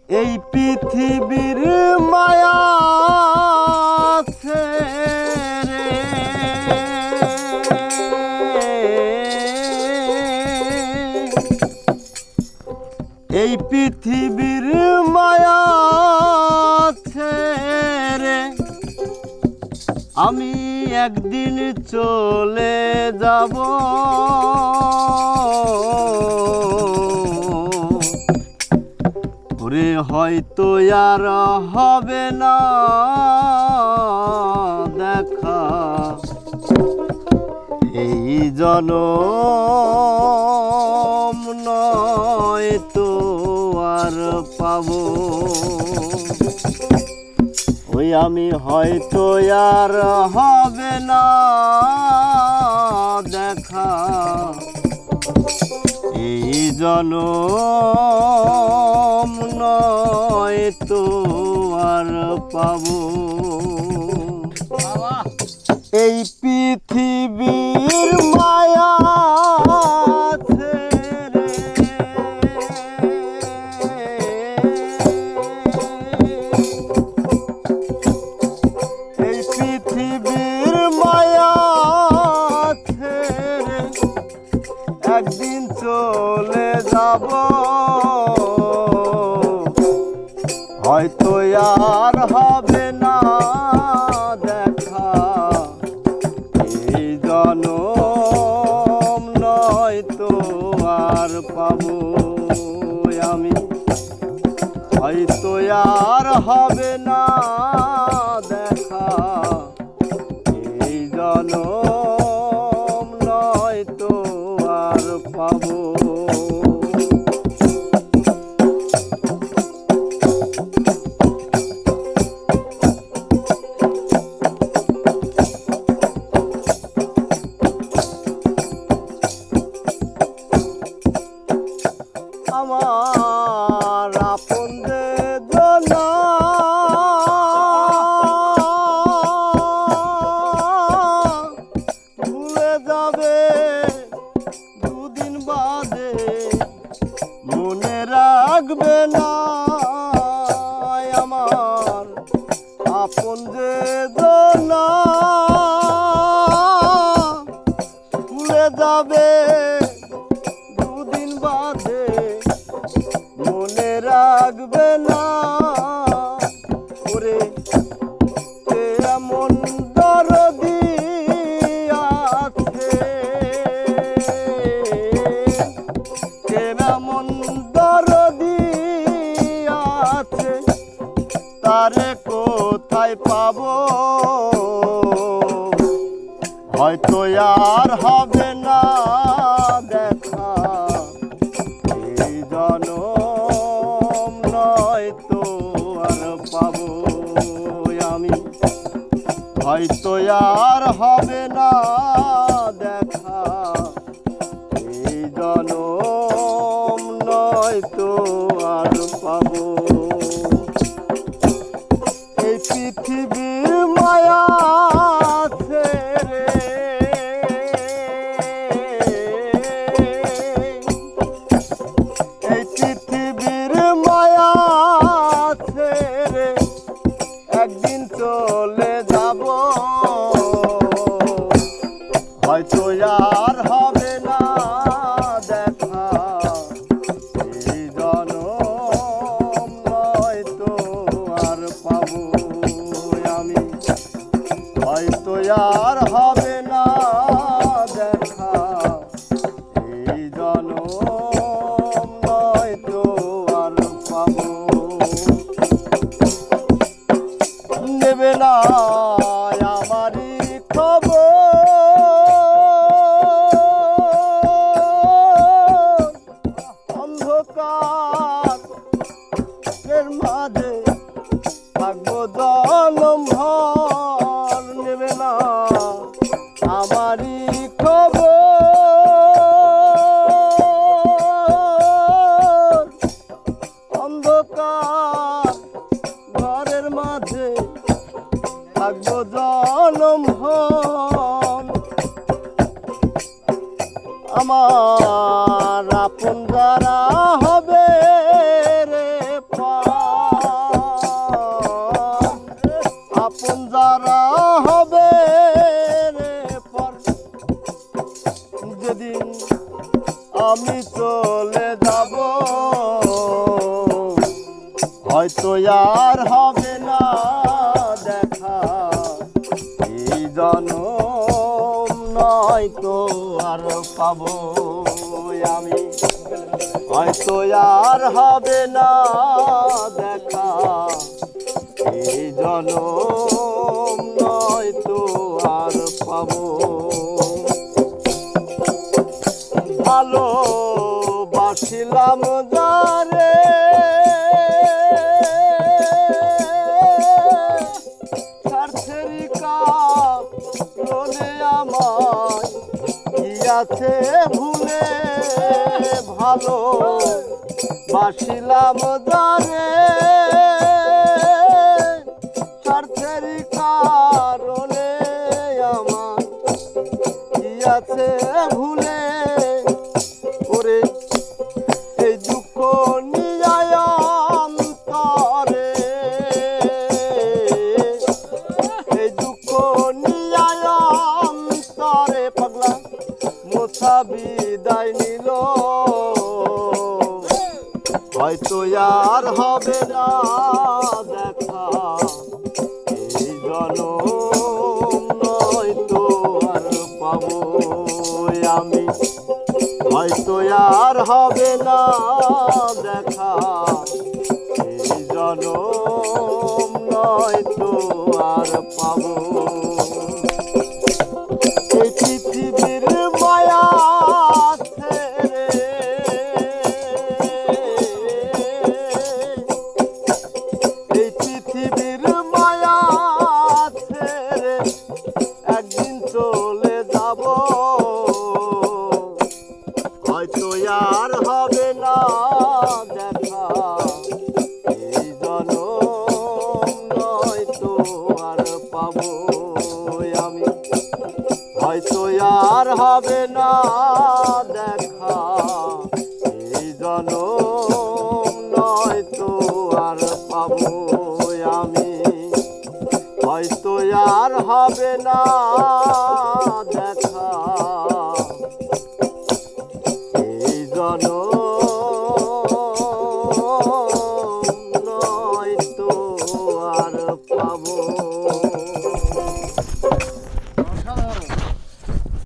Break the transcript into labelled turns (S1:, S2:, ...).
S1: এই পৃথিবীর মায়া ছেড়ে এই পৃথিবীর মায়া ছেড়ে আমি একদিন চলে যাব। ওরে হয়তো আর হবে না দেখা, এই জনম নয় তো আর পাবো। ওই আমি হয়তো আর হবে না দেখা, এই জনম নয় তো আর পাবো। এই পৃথিবীর মায়া ছেড়ে এই পৃথিবীর মায়া ছেড়ে একদিন চলে যাব। হয়তো আর হবে না দেখা, এই জনম নয়তো আর পাবো। আমি হয়তো আর হবে না দেখা, এই জনম নয়তো আর পাবো। আমার আপনদের জন্য ভুলে যাবে দুদিন বাদে, মনে রাখবে না আমার আপনদের জন্য ভুলে যাবে দুদিন বাদে, মনে রাখবে না। ওরে এমন দরদি আছে, এমন দরদি আছে, তারে কোথায় পাবো। হয়তো আর হবে না দেখা, এই জনম নয়তো আর পাবো। আমি হয়তো আর হবে না দেখা, এই জনম নয়তো আর পাবো। এই পৃথিবীর মায়া ছেড়ে এই পৃথিবীর মায়া ছেড়ে একদিন চলে যাব। হয়তো আর হবে না দেখা, এই জনম নয়তো আর পাবো। আমি হয়তো আর হবে না দেখা, এই জনম নয়তো আর পাবো। নেবে না আমারই খবর, অন্ধকারের মাঝে থাকবো জনম ভর। নেবে না আমারই খবর, অন্ধকার ঘরের মাঝে থাকবো জনম ভর। আমার আপন যারা হবে রে পা আপন যারা হবে রে পর যেদিন আমি চলে যাব হয়তো আর হবে না দেখা এই জনম নয়তো আর পাবো আমি হয়তো আর হবে না দেখা এই জনম নয়তো আর পাবো ভালো বাসিলাম যারে স্বার্থেরই কারণে আমায় কি আছে ভুলে ভালো বাসিলাম যারে স্বার্থেরই কারণে আমার কি আছে ভুলে ওরে এই দুঃখ নিয়ায় অন্তরে এই দুঃখ নিয়ায় অন্তরে পাগলা মোছা বিদায় নিল হয়তো আর হবে না দেখা এই জনম নয়তো আর পাবো আমি হয়তো আর হবে না দেখা এই জনম নয়তো আর পাবো এই পৃথিবীর মায়া ছেড়ে এই পৃথিবীর মায়া ছেড়ে একদিন চলে যাব হয়তো আর হবে না দেখা এই জনম নয়তো আর পাবো আমি হয়তো আর হবে না দেখা এই জনম নয়তো আর পাবো আমি হয়তো আর হবে না